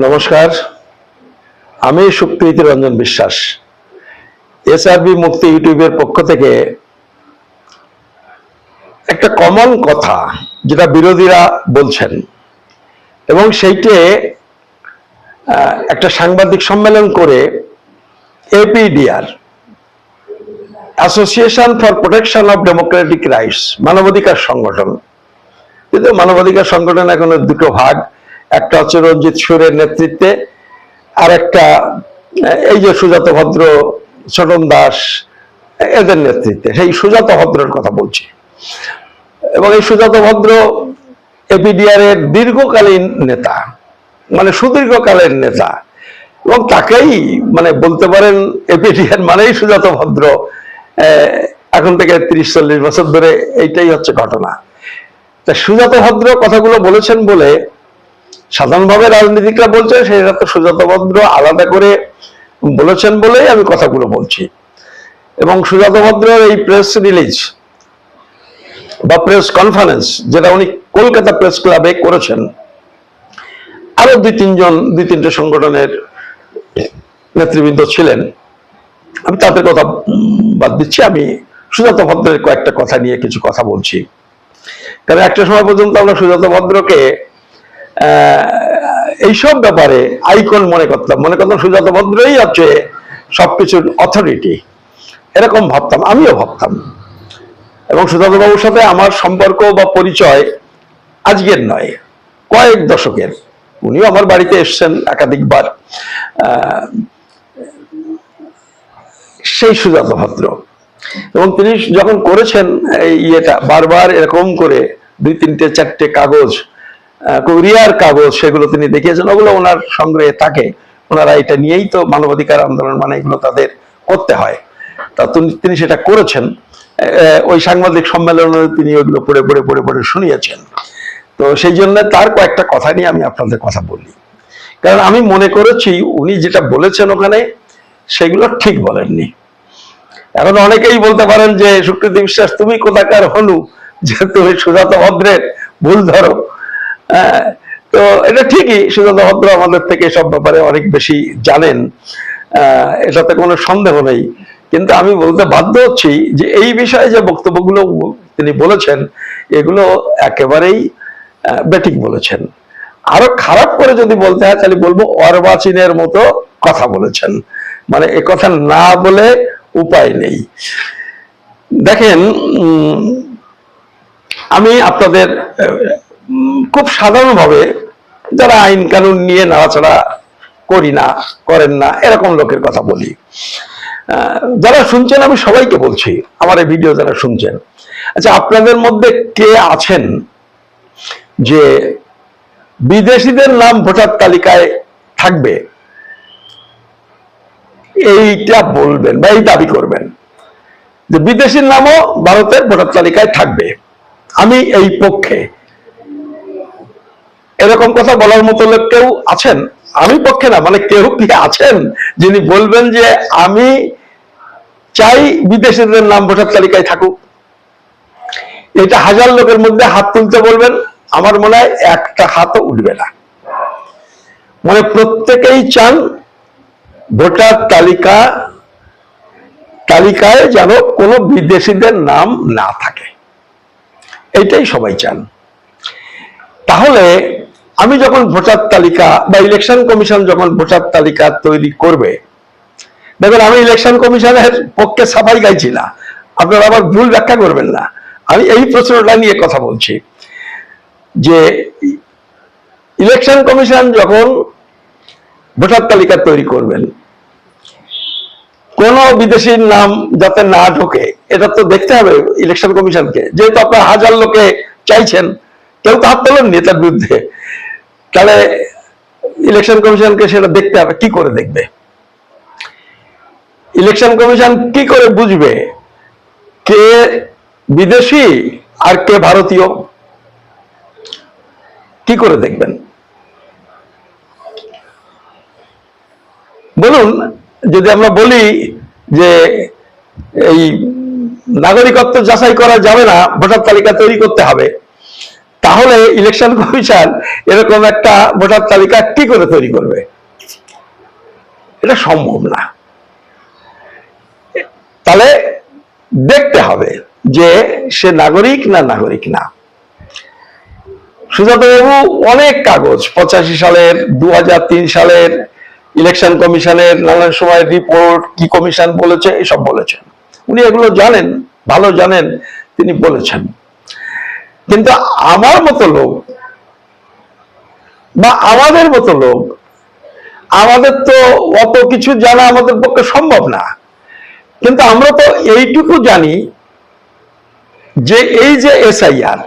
নমস্কার, আমি সুপ্রীতি রঞ্জন বিশ্বাস। এসআরবি মুক্তি ইউটিউবের পক্ষ থেকে একটা কমন কথা যেটা বিরোধীরা বলছেন এবং সেইটে একটা সাংবাদিক সম্মেলন করে APDR association for protection of Democratic rights মানবাধিকার সংগঠন, কিন্তু মানবাধিকার সংগঠন এখন দুটো ভাগ, একটা হচ্ছে রঞ্জিত সুরের নেতৃত্বে আর একটা এই যে সুজাত ভদ্র, ছোটন দাস এদের নেতৃত্বে। সেই সুজাত ভদ্রের কথা বলছি এবং এই সুজাত ভদ্র এপিডিআর এর দীর্ঘকালীন নেতা, মানে সুদীর্ঘকালের নেতা, এবং তাকেই মানে বলতে পারেন এপিডিআর মানেই সুজাত ভদ্র। এখন থেকে 30-40 বছর ধরে এইটাই হচ্ছে ঘটনা। তা সুজাত ভদ্র কথাগুলো বলেছেন বলে সাধারণভাবে রাজনীতিকরা বলছেন, সেটা তো সুজাত ভদ্র আলাদা করে বলেছেন বলেই আমি কথাগুলো বলছি। এবং সুজাত ভদ্রের এই প্রেস রিলিজ বা প্রেস কনফারেন্স যেটা উনি কলকাতা প্রেস ক্লাবে করেছেন, আরো দুই তিনটে সংগঠনের নেতৃবৃন্দ ছিলেন, আমি তাদের কথা বাদ দিচ্ছি। আমি সুজাত ভদ্রের কয়েকটা কথা নিয়ে কিছু কথা বলছি, কারণ একটা সময় পর্যন্ত আমরা সুজাত ভদ্রকে এইসব ব্যাপারে আইকন মনে করতাম সুজাত ভদ্রই হচ্ছে সবকিছুর অথরিটি, এরকম ভাবতাম, আমিও ভাবতাম। এবং সুজাত বাবুর সাথে আমার সম্পর্ক বা পরিচয় আজকের নয়, কয়েক দশকের। উনিও আমার বাড়িতে এসছেন একাধিকবার। সেই সুজাত ভদ্র, এবং তিনি যখন করেছেন এই ইয়েটা বারবার এরকম করে 2-3-4টে কাগজ, কোরিয়ার কাগজ, সেগুলো তিনি দেখিয়েছেন, ওগুলো ওনার সংগ্রহে থাকে। ওনারা এটা নিয়েই তো মানবাধিকার আন্দোলন, মানে এগুলো তাদের করতে হয়। তা তিনি সেটা করেছেন। ওই সাংবাদিক সম্মেলনে তিনি ওইগুলো পড়ে পড়ে পড়ে পড়ে শুনিয়েছেন। তো সেই জন্য তার কয়েকটা কথা নিয়ে আমি আপনাদের কথা বলি, কারণ আমি মনে করেছি উনি যেটা বলেছেন ওখানে সেগুলো ঠিক বলেননি। এখন অনেকেই বলতে পারেন যে সুপ্রীতি বিশ্বাস তুমি কোথাকার হনু যে তুমি সুজাত ভদ্রের ভুল ধরো। তো এটা ঠিকই, সুজাত ভদ্র আমাদের থেকে সব ব্যাপারে অনেক বেশি জানেন, এটাতে কোনো সন্দেহ নেই। কিন্তু আমি বলতে বাধ্য হচ্ছি যে এই বিষয়ে যে বক্তব্যগুলো তিনি বলেছেন এগুলো একেবারেই বেঠিক বলেছেন। আরো খারাপ করে যদি বলতে হয় তাহলে বলবো অর্বাচীনের মতো কথা বলেছেন, মানে এ কথা না বলে উপায় নেই। দেখেন, আমি আপনাদের খুব সাধারণভাবে যারা আইন কানুন নিয়ে নাড়াচাড়া করেন না এরকম লোকের কথা বলি। যারা শুনছেন আমি সবাইকে বলছি, আমার এই ভিডিও যারা শুনছেন, আচ্ছা আপনাদের মধ্যে কে আছেন যে বিদেশিদের নাম ভোটার তালিকায় থাকবে এইটা বলবেন বা এই দাবি করবেন যে বিদেশির নামও ভারতের ভোটার তালিকায় থাকবে? আমি এই পক্ষে। এরকম কথা বলার মতো লোক কেউ আছেন? আমি পক্ষে না, মানে কেউ কি আছেন যিনি বলবেন যে আমি চাই বিদেশিদের নাম ভোটার তালিকায় থাকুক? এটা 1000 লোকের মধ্যে হাত তুলতে বলবেন, আমার মনে হয় একটা হাতও উঠবে না। মানে প্রত্যেকেই চান ভোটার তালিকায় যেন কোনো বিদেশিদের নাম না থাকে, এইটাই সবাই চান। তাহলে আমি যখন ভোটার তালিকা বা ইলেকশন কমিশন যখন ভোটার তালিকা তৈরি করবে, দেখবেন আমি ইলেকশন কমিশনের পক্ষে সাফাই গাইছি না, আপনারা আবার ভুল ব্যাখ্যা করবেন না। আমি এই প্রশ্নটা নিয়ে কথা বলছি যে ইলেকশন কমিশন যখন ভোটার তালিকা তৈরি করবেন, কোন বিদেশির নাম যাতে না ঢোকে এটা তো দেখতে হবে ইলেকশন কমিশনকে। যেহেতু আপনার 1000 লোকে চাইছেন, কেউ তো হাত তোলেন নেতার বিরুদ্ধে, তাহলে ইলেকশন কমিশনকে সেটা দেখতে হবে। কি করে দেখবে? ইলেকশন কমিশন কি করে বুঝবে কে বিদেশি আর কে ভারতীয়? কি করে দেখবেন বলুন? যদি আমরা বলি যে এই নাগরিকত্ব যাচাই করা যাবে না, ভোটার তালিকা তৈরি করতে হবে, তাহলে ইলেকশন কমিশন এরকম একটা ভোটার তালিকা কি করে তৈরি করবে? এটা সম্ভব না। তাহলে দেখতে হবে যে সে নাগরিক না নাগরিক না। সুজাতবাবু অনেক কাগজ 85 সালের 2003 সালের ইলেকশন কমিশনের নানান সময় রিপোর্ট, কি কমিশন বলেছে, এসব বলেছেন। উনি এগুলো জানেন, ভালো জানেন, তিনি বলেছেন। কিন্তু আমার মতো লোক বা আমাদের মতো লোক, আমাদের তো অত কিছু জানা আমাদের পক্ষে সম্ভব না। কিন্তু আমরা তো এইটুকু জানি যে এই যে এসআইআর,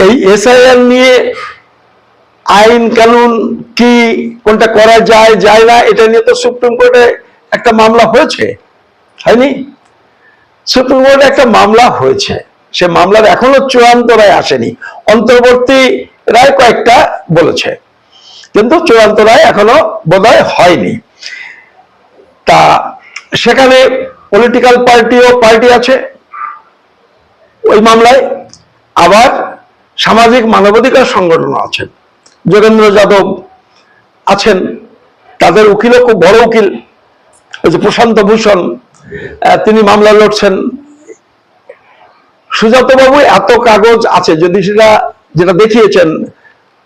এই এসআইআর নিয়ে আইন কানুন কি, কোনটা করা যায় যায় না, এটা নিয়ে তো সুপ্রিম কোর্টে একটা মামলা হয়েছে, হয়নি? সুপ্রিম কোর্টে একটা মামলা হয়েছে, সে মামলার এখনো চূড়ান্ত রায় আসেনি। অন্তর্বর্তী রায় কয়েকটা বলেছে, কিন্তু চূড়ান্ত রায় এখনো বোধহয় হয়নি। তা সেখানে পলিটিক্যাল পার্টি আছে ওই মামলায়, আবার সামাজিক মানবাধিকার সংগঠন আছেন। যোগেন্দ্র যাদব আছেন, তাদের উকিলও খুব বড় উকিল, ওই যে প্রশান্ত ভূষণ, তিনি মামলা লড়ছেন। সুজাতবাবু এত কাগজ আছে, যদি সেটা যেটা দেখিয়েছেন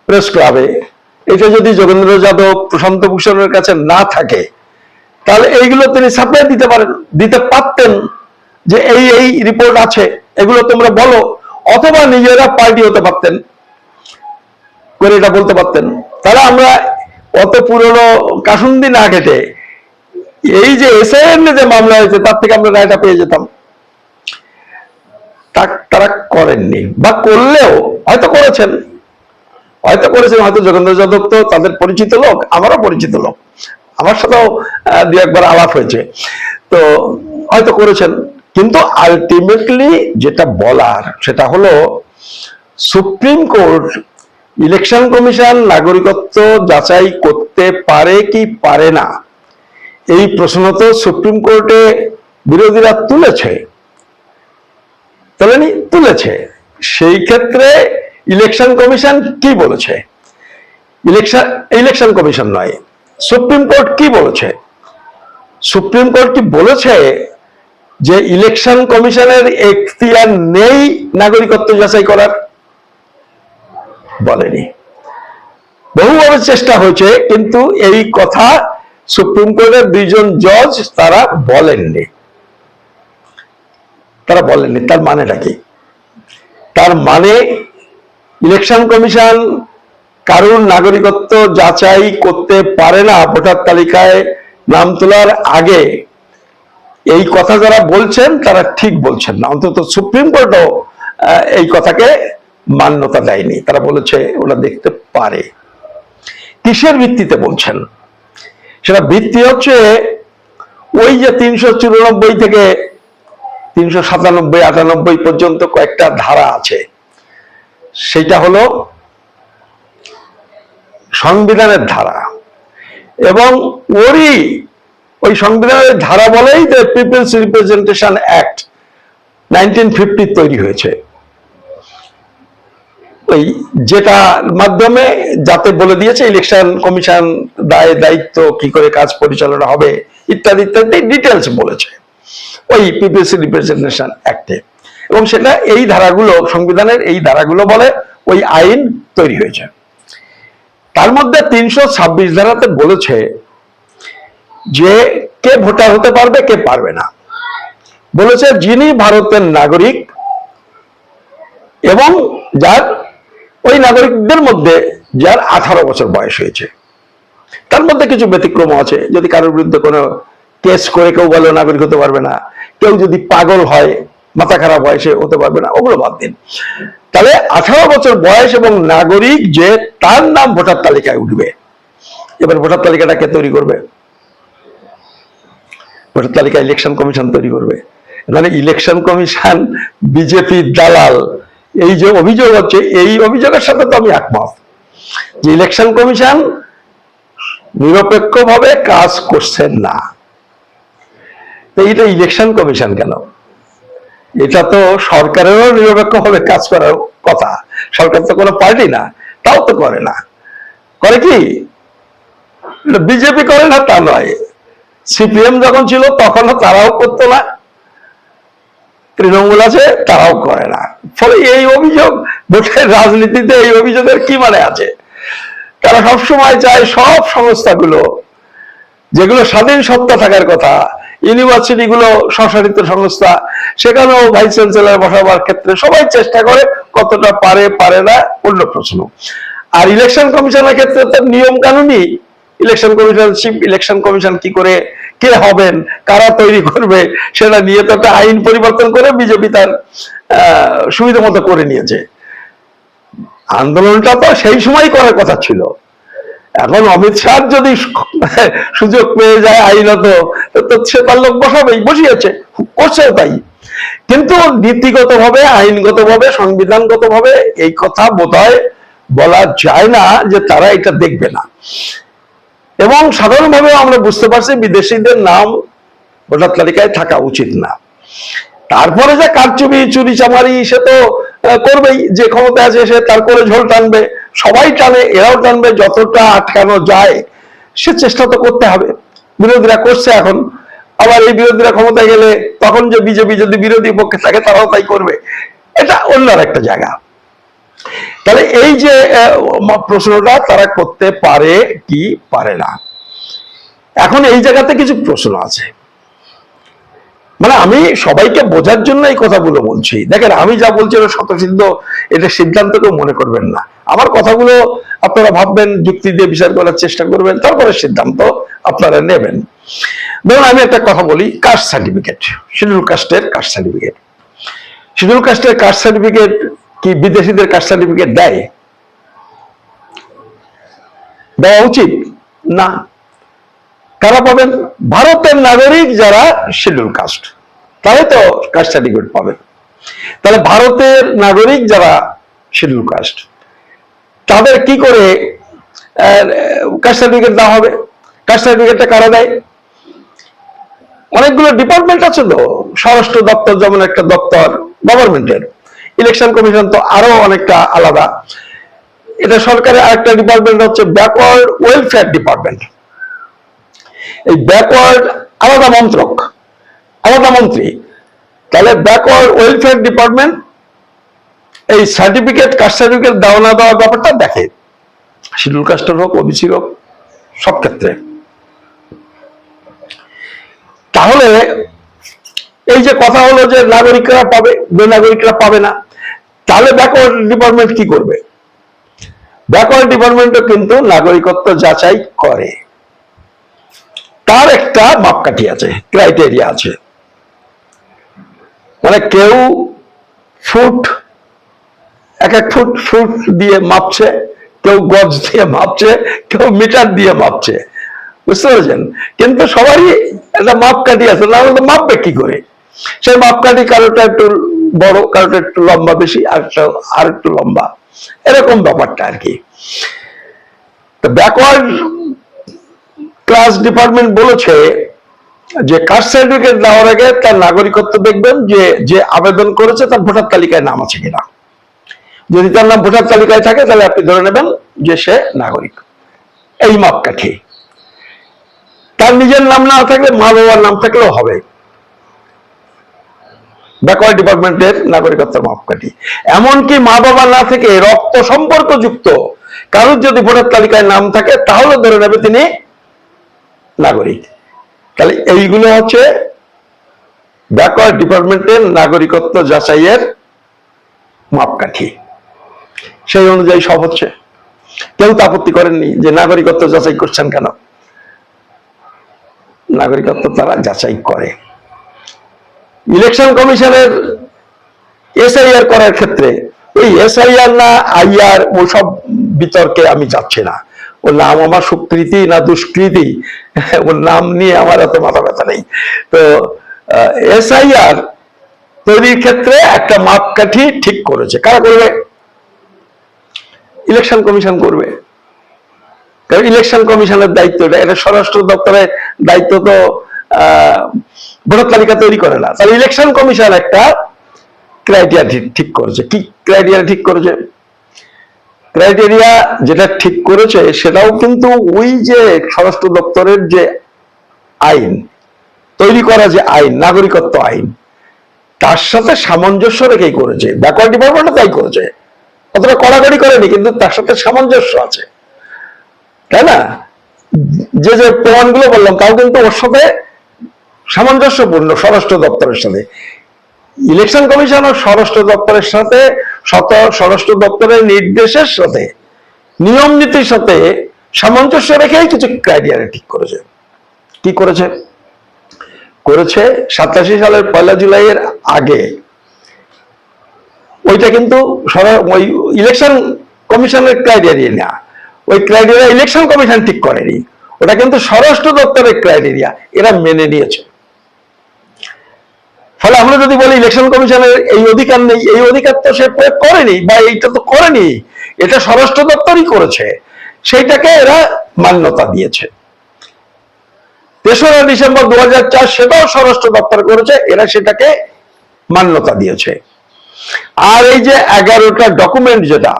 প্রেস ক্লাবে, এটা যদি যোগেন্দ্র যাদব প্রশান্ত ভূষণের কাছে না থাকে, তাহলে এইগুলো তিনি সাপ্লাই দিতে পারতেন যে এই এই রিপোর্ট আছে, এগুলো তোমরা বলো, অথবা নিজেরা পার্টি হতে পারতেন, করে এটা বলতে পারতেন। তাহলে আমরা অত পুরনো কাসুন্দি না কেটে এই যে এসআইআর যে মামলা হয়েছে তার থেকে আমরা রায়টা পেয়ে যেতাম। তারা করেননি, বা করলেও হয়তো করেছেন, হয়তো যোগেন্দ্র যাদব তো তাদের পরিচিত লোক, আমারও পরিচিত লোক, আমার সাথেও দু একবার আলাপ হয়েছে, তো হয়তো করেছেন। কিন্তু আলটিমেটলি যেটা বলার সেটা হলো, সুপ্রিম কোর্ট ইলেকশন কমিশন নাগরিকত্ব যাচাই করতে পারে কি পারে না, এই প্রশ্ন তো সুপ্রিম কোর্টে বিরোধীরা তুলেছে। সেই ক্ষেত্রে ইলেকশন কমিশন কি বলেছে? ইলেকশন কমিশন নয়, সুপ্রিম কোর্ট কি বলেছে? সুপ্রিম কোর্ট কি বলেছে যে ইলেকশন কমিশনের এখতিয়ার নেই নাগরিকত্ব যাচাই করার? বলেনি। বহুভাবে চেষ্টা হয়েছে, কিন্তু এই কথা সুপ্রিম কোর্টের দুইজন জজ তারা বলেননি। তার মানেটা কি? তার মানে ইলেকশন কমিশন কারোর নাগরিকত্ব যাচাই করতে পারে না ভোটার তালিকায় নাম তোলার আগে, এই কথা যারা বলছেন তারা ঠিক বলছেন না। অন্তত সুপ্রিম কোর্টও এই কথাকে মান্যতা দেয়নি, তারা বলেছে ওরা দেখতে পারে। কিসের ভিত্তিতে বলছেন? সেটা ভিত্তি হচ্ছে ওই যে 394 থেকে 397-98 পর্যন্ত কয়েকটা ধারা আছে, সেটা হলো সংবিধানের ধারা, এবং ওই সংবিধানের ধারা বলেই দ্য পিপলস রিপ্রেজেন্টেশন অ্যাক্ট 1950 তৈরি হয়েছে। ওই যেটার মাধ্যমে যাতে বলে দিয়েছে ইলেকশন কমিশন দায়িত্ব কি করে কাজ পরিচালনা হবে ইত্যাদি ইত্যাদি ডিটেলস বলেছে ওই পিপলস রিপ্রেজেন্টেশন অ্যাক্টে, এবং সেটা এই ধারাগুলো, সংবিধানের এই ধারাগুলো বলে ওই আইন তৈরি হয়েছে। তার মধ্যে 326 ধারাতে বলেছে যে কে ভোটার হতে পারবে, কে পারবে না। বলেছে যিনি ভারতের নাগরিক এবং যার, ওই নাগরিকদের মধ্যে যার 18 বছর বয়স হয়েছে। তার মধ্যে কিছু ব্যতিক্রম আছে, যদি কারোর বিরুদ্ধে কোনো কেস করে কেউ বলে নাগরিক হতে পারবে না, কেউ যদি পাগল হয়, মাথা খারাপ হয়, সে হতে পারবে না, ওগুলো বাদ দিন। তাহলে 18 বছর বয়স এবং নাগরিক যে, তার নাম ভোটার তালিকায় উঠবে। এবার ভোটার তালিকাটা কে তৈরি করবে? ভোটার তালিকা ইলেকশন কমিশন তৈরি করবে। মানে ইলেকশন কমিশন বিজেপির দালাল, এই যে অভিযোগ হচ্ছে, এই অভিযোগের সাথে তো আমি একমত যে ইলেকশন কমিশন নিরপেক্ষভাবে কাজ করছেন না। তো এটা ইলেকশন কমিশন কেন? এটা তো সরকারেরও নিরপেক্ষভাবে কাজ করার কথা। সরকার তো কোনো পার্টি না, তাও তো করে না। করে কি? বিজেপি করে না তা নয়, সিপিএম যখন ছিল তখনও তারাও করতো না, তৃণমূল আছে তারাও করে না। ফলে এই অভিযোগ, ভোটের রাজনীতিতে এই অভিযোগের কি মানে আছে? তারা সবসময় চায় সব সংস্থাগুলো যেগুলো স্বাধীন সত্তা থাকার কথা, ইউনিভার্সিটি গুলো স্বশাসিত সংস্থা, সেখানেও ভাইস চ্যান্সেলর বসাবার ক্ষেত্রে সবাই চেষ্টা করে, কতটা পারে পারে না অন্য প্রশ্ন। আর ইলেকশন কমিশনের ক্ষেত্রে তো নিয়ম কানুনই, election commission, chief election commission কি করে, কে হবেন, কারা তৈরি করবে, সেটা নিয়ে তো একটা আইন পরিবর্তন করে বিজেপি তার সুবিধা মতো করে নিয়েছে। আন্দোলনটা তো সেই সময় করার কথা ছিল। এখন অমিত শাহ যদি সুযোগ পেয়ে যায় আইনত, তো সে তার লোক বসাবেই, বসিয়েছে, করছেও তাই। কিন্তু নীতিগত ভাবে, আইনগত ভাবে, সংবিধানগত ভাবে এই কথা বোধহয় বলা যায় না যে তারা এটা দেখবে না। এবং সাধারণভাবে আমরা বুঝতে পারছি বিদেশিদের নাম ভোটার তালিকায় থাকা উচিত না। তারপরে যে কারচুপি চুরি চামারি সে তো করবেই, যে ক্ষমতা আছে সে তার করে ঝোল টানবে, সবাই টানে, এরাও টানবে, যতটা আটকানো যায় সে চেষ্টা তো করতে হবে। বিরোধীরা করছে এখন, আবার এই বিরোধীরা ক্ষমতায় গেলে তখন যে বিজেপি যদি বিরোধী পক্ষে থাকে তারাও তাই করবে, এটা অন্য একটা জায়গা। তাহলে এই যে প্রশ্নটা তারা করতে পারে কি পারে না, এখন এই জায়গাতে কিছু প্রশ্ন আছে। মানে আমি সবাইকে বোঝার জন্য এই কথাগুলো বলছি। দেখেন, আমি যা বলছি এটা স্বতঃসিদ্ধ, এটা সিদ্ধান্ত কেউ মনে করবেন না। আমার কথাগুলো আপনারা ভাববেন, যুক্তি দিয়ে বিচার করার চেষ্টা করবেন, তারপরে সিদ্ধান্ত আপনারা নেবেন। ধরুন আমি একটা কথা বলি, কাস্ট সার্টিফিকেট, শিডিউল কাস্টের কাস্ট সার্টিফিকেট। শিডিউল কাস্টের কাস্ট সার্টিফিকেট কি বিদেশিদের কাস্ট সার্টিফিকেট দেয়? দেওয়া উচিত না। কারা পাবেন? ভারতের নাগরিক যারা শিডিউল কাস্ট, তারাই তো কাস্ট সার্টিফিকেট পাবেন। তাহলে ভারতের নাগরিক যারা শিডিউল কাস্ট, তাদের কি করে কাস্ট সার্টিফিকেট দেওয়া হবে? কাস্ট সার্টিফিকেটটা কারা দেয়? অনেকগুলো ডিপার্টমেন্ট আছে তো, স্বরাষ্ট্র দপ্তর যেমন একটা দপ্তর গভর্নমেন্টের, ইলেকশন কমিশন তো আরো অনেকটা আলাদা। এটা সরকারের আরেকটা ডিপার্টমেন্ট হচ্ছে ব্যাকওয়ার্ড ওয়েলফেয়ার ডিপার্টমেন্ট। এই ব্যাকওয়ার্ড আলাদা মন্ত্রক, আলাদা মন্ত্রী। তাহলে ব্যাকওয়ার্ড ওয়েলফেয়ার ডিপার্টমেন্ট এই সার্টিফিকেট, কাস্ট সার্টিফিকেট দেওয়া না দেওয়ার ব্যাপারটা দেখে, শিডিউল কাস্টের হোক, ওবিসির হোক, সব ক্ষেত্রে। তাহলে এই যে কথা হলো যে নাগরিকরা পাবে, বেনাগরিকরা পাবে না, তাহলে ব্যাকওয়ার্ড ডিপার্টমেন্ট কি করবে? ব্যাকওয়ার্ড ডিপার্টমেন্টও কিন্তু নাগরিকত্ব যাচাই করে, তার একটা মাপকাঠি আছে, ক্রাইটেরিয়া আছে। মানে কেউ ফুট, এক এক ফুট ফুট দিয়ে মাপছে, কেউ গজ দিয়ে মাপছে, কেউ মিটার দিয়ে মাপছে, বুঝতে পেরেছেন? কিন্তু সবারই একটা মাপকাঠি আছে, না হলে মাপবে কি করে? সেই মাপকাঠি কারোটা একটু বড়, কারোটা একটু লম্বা বেশি, আর একটু লম্বা, এরকম ব্যাপারটা আর কি। তো ব্যাকওয়ার্ড ক্লাস ডিপার্টমেন্ট বলেছে যে কাস্ট সার্টিফিকেট দেওয়ার আগে তার নাগরিকত্ব দেখবেন, যে যে আবেদন করেছে তার ভোটার তালিকায় নাম আছে কিনা। যদি তার নাম ভোটার তালিকায় থাকে তাহলে আপনি ধরে নেবেন যে সে নাগরিক। এই মাপকাঠি। তার নিজের নাম না থাকলে মা বাবার নাম থাকলেও হবে। ব্যাকওয়ার্ড ডিপার্টমেন্টের নাগরিকত্বের মাপকাঠি। এমনকি মা বাবা না থেকে রক্ত সম্পর্ক যুক্ত কারোর যদি ভোটার তালিকায় নাম থাকে তাহলে ধরে নেবে তিনি নাগরিক। তাহলে এইগুলো হচ্ছে ব্যাকওয়ার্ড ডিপার্টমেন্টের নাগরিকত্ব যাচাইয়ের মাপকাঠি। সেই অনুযায়ী সব হচ্ছে। কেউ তো আপত্তি করেননি যে নাগরিকত্ব যাচাই করছেন কেন। নাগরিকত্ব তারা যাচাই করে। ইলেকশন কমিশনের এসআইআর করার ক্ষেত্রে ওই এসআইআর না আইআর ওসব বিতর্কে আমি যাচ্ছি না। ওর নাম আমার সুকৃতি না দুষ্কৃতি, ওর নাম নিয়ে আমার এত মাথা ব্যথা নেই। তো এসআইআর তৈরির ক্ষেত্রে একটা মাপকাঠি ঠিক করেছে। কারা করবে? ইলেকশন কমিশন করবে। কারণ ইলেকশন কমিশনের দায়িত্ব এটা স্বরাষ্ট্র দপ্তরের দায়িত্ব তো ভোটার তালিকা তৈরি করে না। তাহলে ইলেকশন কমিশন একটা ক্রাইটেরিয়া ঠিক করেছে। কি ক্রাইটেরিয়া ঠিক করেছে? ক্রাইটেরিয়া যেটা ঠিক করেছে সেটাও কিন্তু ওই যে স্বরাষ্ট্র দপ্তরের যে আইন তৈরি করা, যে আইন, নাগরিকত্ব আইন, তার সাথে সামঞ্জস্য রেখেই করেছে। ব্যাকওয়ার্ড ডিপার্টমেন্টও তাই করেছে, অতটা কড়াকড়ি করেনি, কিন্তু তার সাথে সামঞ্জস্য আছে, তাই না? যে যে প্রমাণগুলো বললাম তাও কিন্তু ওর সাথে সামঞ্জস্যপূর্ণ স্বরাষ্ট্র দপ্তরের সাথে। ইলেকশন কমিশন ও স্বরাষ্ট্র দপ্তরের সাথে, স্বরাষ্ট্র দপ্তরের নির্দেশের সাথে, নিয়ম নীতির সাথে সামঞ্জস্য রেখেই কিছু ক্রাইটেরিয়া ঠিক করেছে। কি করেছে? 87 সালের 1 জুলাইয়ের আগে ওইটা কিন্তু ওই ইলেকশন কমিশনের ক্রাইটেরিয়া না, ওই ক্রাইটেরিয়া ইলেকশন কমিশন ঠিক করেনি, ওটা কিন্তু স্বরাষ্ট্র দপ্তরের ক্রাইটেরিয়া, এরা মেনে নিয়েছে। ফলে আমরা যদি বলি ইলেকশন কমিশনের এই অধিকার নেই, এই অধিকার তো সে প্রয়োগ করেনি, বা এইটা তো করেনি, এটা স্বরাষ্ট্র দপ্তরই করেছে, সেইটাকে এরা মান্যতা দিয়েছে। 3রা ডিসেম্বর 2004 সেটাও স্বরাষ্ট্র দপ্তর করেছে, এরা সেটাকে মান্যতা দিয়েছে। আর এই যে 11টা ডকুমেন্ট যেটা,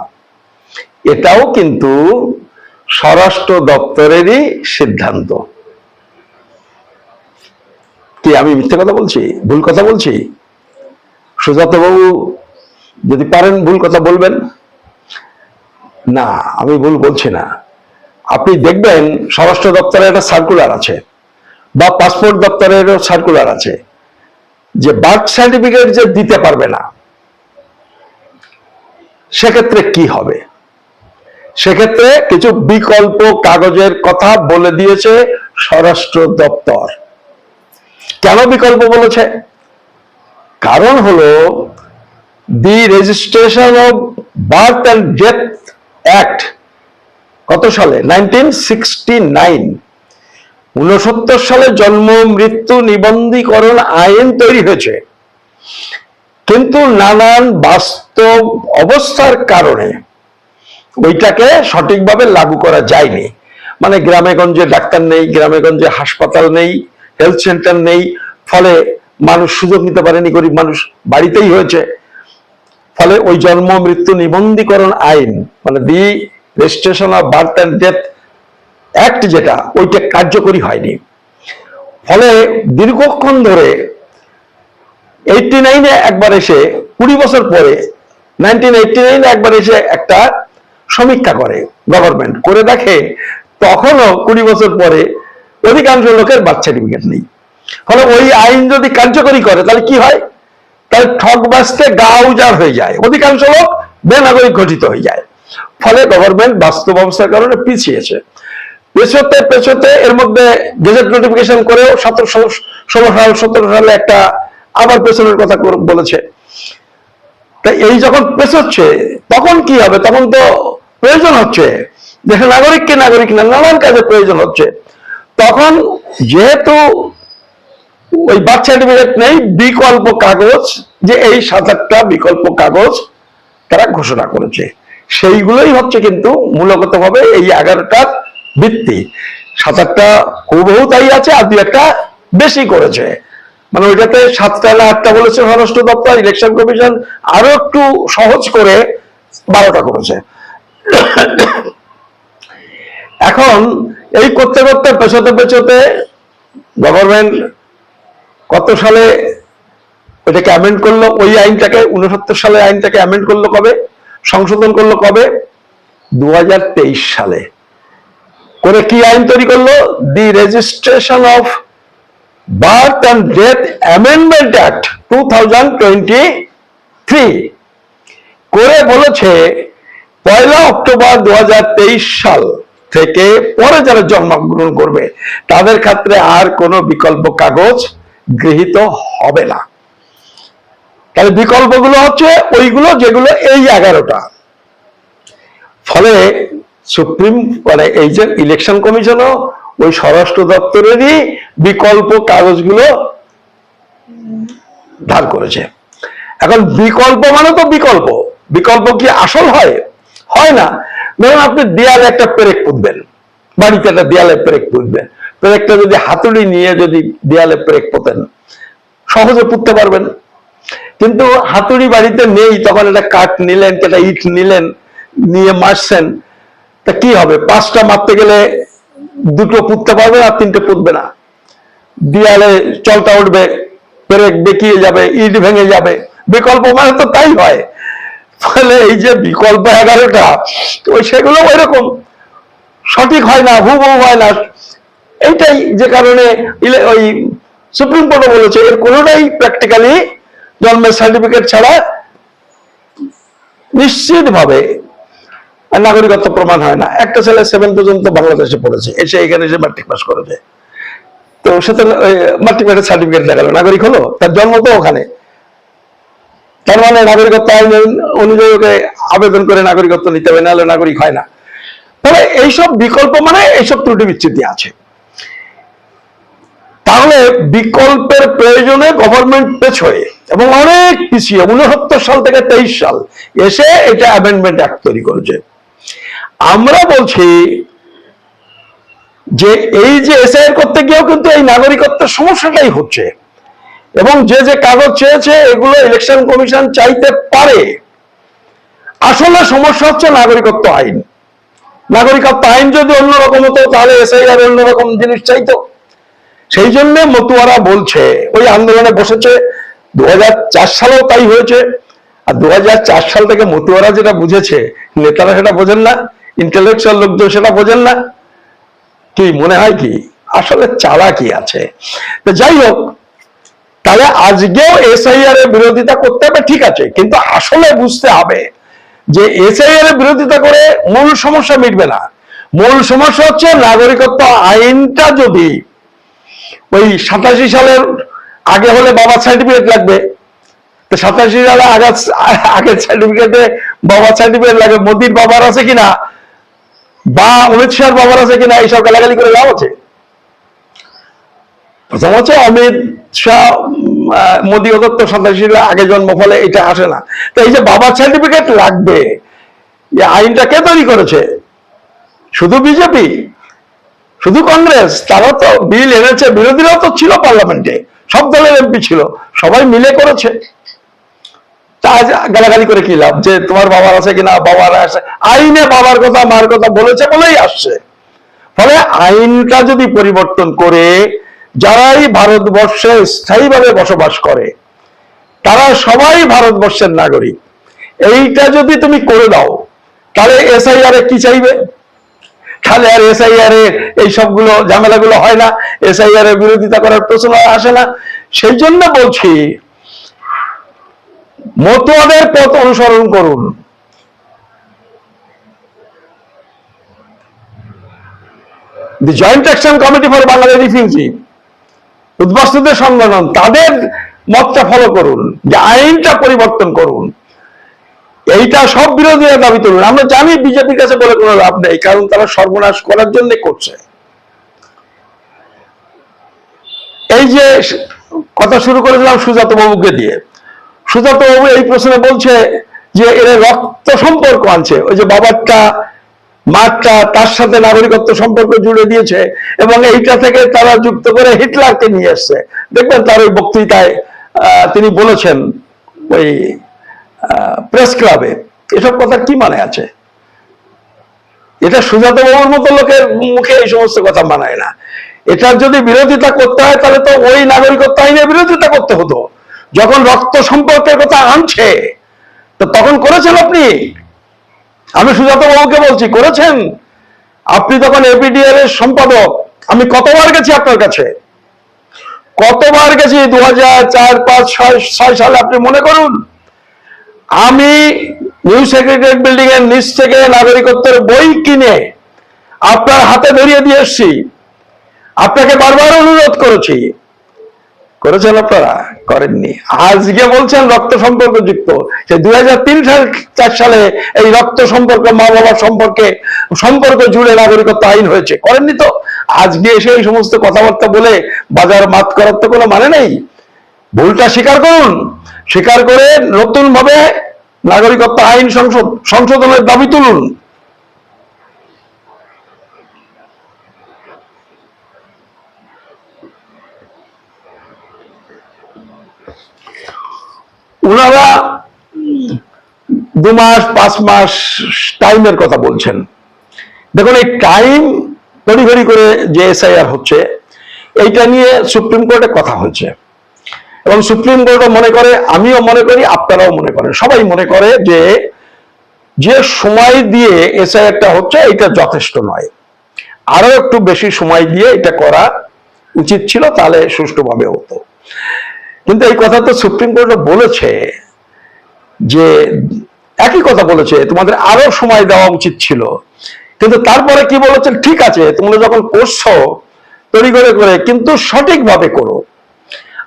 এটাও কিন্তু স্বরাষ্ট্র দপ্তরেরই সিদ্ধান্ত। কি আমি মিথ্যে কথা বলছি, ভুল কথা বলছি? সুজাত বাবু যদি পারেন ভুল কথা বলবেন। না, আমি ভুল বলছি না। আপনি দেখবেন স্বরাষ্ট্র দপ্তরের একটা সার্কুলার আছে, বা পাসপোর্ট দপ্তরেরও সার্কুলার আছে, যে বার্থ সার্টিফিকেট যে দিতে পারবে না, সেক্ষেত্রে কি হবে। সেক্ষেত্রে কিছু বিকল্প কাগজের কথা বলে দিয়েছে স্বরাষ্ট্র দপ্তর। কেন বিকল্প বলেছে? কারণ হলো দি registration of birth and death act কত সালে? 1969। 69 সালে জন্ম মৃত্যু নিবন্ধীকরণ আইন তৈরি হয়েছে, কিন্তু নানান বাস্তব অবস্থার কারণে ওইটাকে সঠিকভাবে লাগু করা যায়নি। মানে গ্রামে গঞ্জে ডাক্তার নেই, গ্রামে গঞ্জে হাসপাতাল নেই, হেলথ সেন্টার নেই, ফলে মানুষ সুযোগ নিতে পারেনি, গরিব মানুষ বাড়িতেই হয়েছে। ফলে ওই জন্ম মৃত্যু নিবন্ধীকরণ আইন, মানে দি registration of birth and death act যেটা, ওইটা কার্যকরী হয়নি। ফলে দীর্ঘক্ষণ ধরে 89-এ একবার এসে, 20 বছর পরে 1989-এ একবার এসে একটা সমীক্ষা করে গভর্নমেন্ট, করে দেখে তখনও 20 বছর পরে অধিকাংশ লোকের বার্থ সার্টিফিকেট নেই। ফলে ওই আইন যদি কার্যকরী করে তাহলে কি হয়? তাহলে ঠকবাজতে গা উজাড় হয়ে যায়, অধিকাংশ লোক বেনাগরিক ঘোষিত হয়ে যায়। ফলে গভর্নমেন্ট বাস্তব অবস্থার কারণে পিছিয়েছে। পেছোতে এর মধ্যে গেজেট নোটিফিকেশন করেও 17 সালে একটা আবার পেছনের কথা বলেছে। তাই এই যখন পেছোচ্ছে তখন কি হবে? তখন তো প্রয়োজন হচ্ছে, দেশের নাগরিককে নাগরিক না, নানান কাজে প্রয়োজন হচ্ছে। তখন যেহেতু ওই বার্থ সার্টিফিকেট নেই, বিকল্প কাগজ, যে এই 7-8টা বিকল্প কাগজ তারা ঘোষণা করেছে, সেইগুলোই হচ্ছে কিন্তু মূলগতভাবে এই 11টার ভিত্তি। 7-8টা হুবহু তাই আছে, আর 2-1টা বেশি করেছে। মানে ওইটাতে 7টা না 8টা বলেছে স্বরাষ্ট্র দপ্তর, ইলেকশন কমিশন আরো একটু সহজ করে 12টা করেছে। এখন এই করতে করতে পেছোতে গভর্নমেন্ট কত সালে ওইটাকে অ্যামেন্ড করলো? ওই আইনটাকে 69 সালে আইনটাকে অ্যামেন্ড করলো কবে? সংশোধন করলো কবে? 2023 সালে। করে কি আইন তৈরি করলো? দি registration of birth and death amendment act 2023 করে বলেছে 1 অক্টোবর 2023 সাল থেকে পরে যারা জন্মগ্রহণ করবে তাদের ক্ষেত্রে আর কোনো বিকল্প কাগজ গৃহীত হবে না। তাহলে বিকল্পগুলো হচ্ছে ওইগুলো যেগুলো এই 11টা। ফলে সুপ্রিম, মানে এই যে ইলেকশন কমিশনও ওই স্বরাষ্ট্র দপ্তরেরই বিকল্প কাগজগুলো ধার করেছে। এখন বিকল্প মানে তো বিকল্প, বিকল্প কি আসল হয়? হয় না। ধরুন আপনি দেয়ালে একটা পেরেক পুঁতবেন, বাড়িতে একটা দেয়ালে পেরেক পুঁতবেন, পেরেকটা যদি হাতুড়ি নিয়ে যদি দেয়ালে পেরেক পোতেন, সহজে পুঁততে পারবেন। কিন্তু হাতুড়ি বাড়িতে নেই, তখন একটা কাঠ নিলেন, একটা ইট নিলেন, নিয়ে মারছেন, তা কি হবে? 5টা মারতে গেলে 2টো পুঁততে পারবে না, 3টে পুঁতবে না, দেয়ালে চলটা উঠবে, পেরেক বেঁকিয়ে যাবে, ইট ভেঙে যাবে। বিকল্প মানে তো তাই হয়। ফলে এই যে বিকল্প 11টা, ওই সেগুলো ওই রকম সঠিক হয় না, হুবহু হয় না। এইটাই যে কারণে ওই সুপ্রিম কোর্টও বলেছে এর কোনোটাই প্র্যাকটিক্যালি জন্মের সার্টিফিকেট ছাড়া নিশ্চিতভাবে নাগরিকত্ব প্রমাণ হয় না। একটা ছেলে 7 পর্যন্ত বাংলাদেশে পড়েছে, এসে এখানে এসে ম্যাট্রিক পাস করেছে, তো সে তো ম্যাট্রিক পাসের সার্টিফিকেট দেখালো, নাগরিক হলো? তার জন্ম তো ওখানে। তার মানে নাগরিকত্ব আইন অনুযায়ী ওকে আবেদন করে নাগরিকত্ব নিতে হবে, নাহলে নাগরিক হয় না। তবে এইসব বিকল্প মানে এইসব ত্রুটি বিচ্যুতি আছে। তাহলে বিকল্পের প্রয়োজনে গভর্নমেন্ট পেছয়ে এবং অনেক পিছিয়ে 69 সাল থেকে 23 সাল এসে এটা অ্যামেন্ডমেন্ট অ্যাক্ট তৈরি করেছে। আমরা বলছি যে এই যে এসআইআর করতে গিয়েও কিন্তু এই নাগরিকত্বের সমস্যাটাই হচ্ছে, এবং যে যে কাগজ চেয়েছে এগুলো ইলেকশন কমিশন চাইতে পারে। আসলে সমস্যা হচ্ছে নাগরিকত্ব আইন। নাগরিকত্ব আইন যদি অন্যরকম হতো তাহলে এসআইআর অন্যরকম জিনিস চাইতো। সেই জন্য মতুয়ারা বলছে, ওই আন্দোলনে বসেছে, 2004 সালেও তাই হয়েছে। আর 2004 সাল থেকে মতুয়ারা যেটা বুঝেছে, নেতারা সেটা বোঝেন না, ইন্টেলেকচুয়াল লোকজন সেটা বোঝেন না। কি মনে হয় কি আসলে চালাকি আছে? তো যাই হোক, তাহলে আজকেও এসআইআর এর বিরোধিতা করতে হবে, ঠিক আছে, কিন্তু আসলে বুঝতে হবে যে এসআইআর এর বিরোধিতা করে মূল সমস্যা মিটবে না। মূল সমস্যা হচ্ছে নাগরিকত্ব আইনটা যদি ওই 87 সালের আগে হলে বাবার সার্টিফিকেট লাগবে, তো 87 সালে আগের সার্টিফিকেটে বাবার সার্টিফিকেট লাগে। মোদির বাবার আছে কিনা বা অমিত শাহর বাবার আছে কিনা এইসব গালাগালি করে লাভ আছে? প্রথম হচ্ছে অমিত শাহ মোদী ওদের তো 87 আগে জন্ম, ফলে এটা আসে না। তো এই যে বাবার সার্টিফিকেট লাগবে, এই আইনটা কে তৈরি করেছে? শুধু বিজেপি? শুধু কংগ্রেস? তারা তো বিল এনেছে, বিরোধীরাও তো ছিল পার্লামেন্টে, সব দলের এমপি ছিল, সবাই মিলে করেছে। তা গালাগালি করে কি লাভ যে তোমার বাবার আছে কিনা? বাবার আছে, আইনে বাবার কথা মার কথা বলেছে বলেই আসছে। ফলে আইনটা যদি পরিবর্তন করে যারাই ভারতবর্ষে স্থায়ীভাবে বসবাস করে তারা সবাই ভারতবর্ষের নাগরিক, এইটা যদি তুমি করে দাও, তাহলে এসআইআর কি চাইবে? তাহলে আর এসআইআর এই সবগুলো ঝামেলাগুলো হয় না, এসআইআর এর বিরোধিতা করার প্রশ্ন আসে না। সেই জন্য বলছি মতুয়াদের পথ অনুসরণ করুন। The joint action committee for Bangladesh refugee, উদ্বাস্তুদের সংগঠন, তাদের মতটা ফলো করুন যে আইনটা পরিবর্তন করুন। এইটা সব বিরোধীরা দাবি তুলুন। আমরা জানি বিজেপির কাছে বলে কোনো লাভ নেই, কারণ তারা সর্বনাশ করার জন্য করছে। এই যে কথা শুরু করেছিলাম সুজাত বাবুকে দিয়ে, সুজাত বাবু এই প্রশ্নে বলছে যে এরা রক্ত সম্পর্ক আনছে, ওই যে বাবারটা মারটা তার সাথে নাগরিকত্ব সম্পর্ক জুড়ে দিয়েছে, এবং এইটা থেকে তারা যুক্ত করে হিটলারকে নিয়ে আসছে। দেখবেন তার ওই বক্তৃতায় তিনি বলেছেন ওই প্রেস ক্লাবে, এসব কথার কি মানে আছে? এটা সুজাত বাবুর মতো লোকের মুখে এই সমস্ত কথা মানায় না। এটার যদি বিরোধিতা করতে হয় তাহলে তো ওই নাগরিকত্ব আইনের বিরোধিতা করতে হতো। যখন রক্ত সম্পর্কের কথা আনছে তো তখন করেছেন আপনি? আমি সুজাত বাবুকে বলছি, করেছেন? আপনি তখন এপিডিআর এর সম্পাদক। আমি কতবার গেছি আপনার কাছে, কতবার গেছি, 2004, 5, 6 সালে আপনি মনে করুন। আমি নিউ সেক্রেটারিয়েট বিল্ডিং এর নিচ থেকে নাগরিকত্বের বই কিনে আপনার হাতে ধরিয়ে দিয়ে এসছি, আপনাকে বারবার অনুরোধ করেছি। করেছেন আপনারা? করেননি। আজকে বলছেন রক্ত সম্পর্ক যুক্ত। সে 2003-4 সালে এই রক্ত সম্পর্ক, মা বাবার সম্পর্ক জুড়ে নাগরিকত্ব আইন হয়েছে, করেননি তো। আজকে এসে এই সমস্ত কথাবার্তা বলে বাজার মাত করার তো কোনো মানে নেই। ভুলটা স্বীকার করুন, স্বীকার করে নতুন ভাবে নাগরিকত্ব আইন সংশোধনের দাবি তুলুন। ওনারা 2 মাস 5 মাস টাইমের কথা বলছেন। দেখুন, এই টাইম তড়িঘড়ি করে যে এসআইআর হচ্ছে, এইটা নিয়ে সুপ্রিম কোর্টে কথা হয়েছে, এবং সুপ্রিম কোর্টও মনে করে, আমিও মনে করি, আপনারাও মনে করেন, সবাই মনে করে যে সময় দিয়ে এসআইআরটা হচ্ছে এটা যথেষ্ট নয়, আরো একটু বেশি সময় দিয়ে এটা করা উচিত ছিল, তাহলে সুষ্ঠুভাবে হতো। কিন্তু এই কথা তো সুপ্রিম কোর্টও বলেছে, যে একই কথা বলেছে, তোমাদের আরো সময় দেওয়া উচিত ছিল। কিন্তু তারপরে কি বলেছেন, ঠিক আছে তোমরা যখন করছো তড়িঘড়ি করে, কিন্তু সঠিকভাবে করো।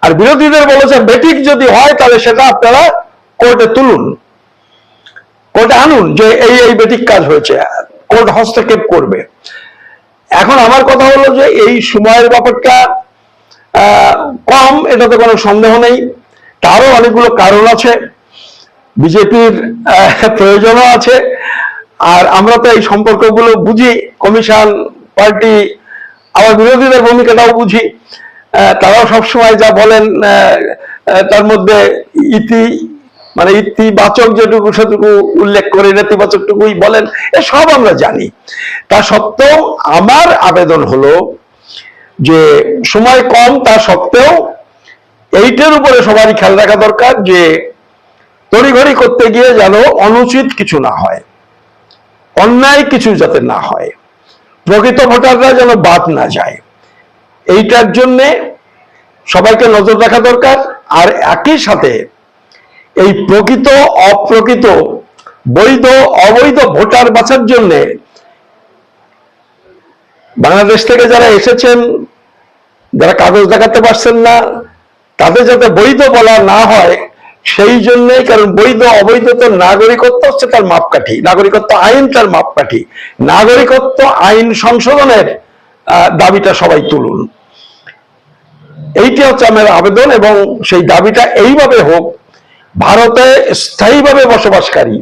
আর বিরোধীদের বলেছে বেঠিক যদি হয় তাহলে সেটা আপনারা কোর্টে তুলুন, কোর্টে আনুন, যে এই বেঠিক কাজ হয়েছে, কোর্ট হস্তক্ষেপ করবে। এখন আমার কথা হলো যে এই সময়ের ব্যাপারটা কম, এটাতে কোনো সন্দেহ নেই। তারও অনেকগুলো কারণ আছে, বিজেপির প্রয়োজনও আছে, আর আমরা তো এই সম্পর্কগুলো বুঝি, কমিশন, পার্টি, আবার বিরোধীদের ভূমিকাটাও বুঝি। তারাও সবসময় যা বলেন তার মধ্যে ইতিবাচক যেটুকু সেটুকু উল্লেখ করে, নেতিবাচকটুকুই বলেন, সব আমরা জানি। তা সত্ত্বেও আমার আবেদন হলো যে সময় কম, তা সত্ত্বেও এইটার উপরে সবারই খেয়াল রাখা দরকার, যে তড়িঘড়ি করতে গিয়ে যেন অনুচিত কিছু না হয়, অন্যায় কিছু যাতে না হয়, প্রকৃত ভোটাররা যেন বাদ না যায়, এইটার জন্যে সবাইকে নজর রাখা দরকার। আর একই সাথে এই প্রকৃত অপ্রকৃত, বৈধ অবৈধ ভোটার বাছার জন্যে বাংলাদেশ থেকে যারা এসেছেন, যারা কাগজ দেখাতে পারছেন না, তাদের যাতে বৈধ বলা না হয়, সেই জন্যই, কারণ বৈধ অবৈধ তো নাগরিকত্ব হচ্ছে তার মাপকাঠি, নাগরিকত্ব আইন তার মাপকাঠি। নাগরিকত্ব আইন সংশোধনের দাবিটা সবাই তুলুন, এইটি হচ্ছে আমার আবেদন। এবং সেই দাবিটা এইভাবে হোক, ভারতে স্থায়ীভাবে বসবাসকারী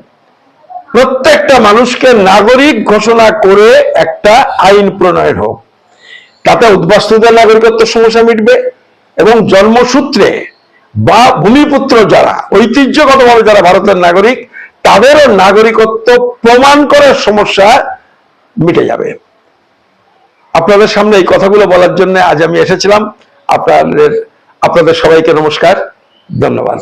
প্রত্যেকটা মানুষকে নাগরিক ঘোষণা করে একটা আইন প্রণয়ন হোক, তাতে উদ্বাস্তুদের নাগরিকত্বের সমস্যা মিটবে, এবং জন্মসূত্রে বা ভূমিপুত্র যারা, ঐতিহ্যগতভাবে যারা ভারতের নাগরিক, তাদেরও নাগরিকত্ব প্রমাণ করার সমস্যা মিটে যাবে। আপনাদের সামনে এই কথাগুলো বলার জন্য আজ আমি এসেছিলাম। আপনাদের সবাইকে নমস্কার, ধন্যবাদ।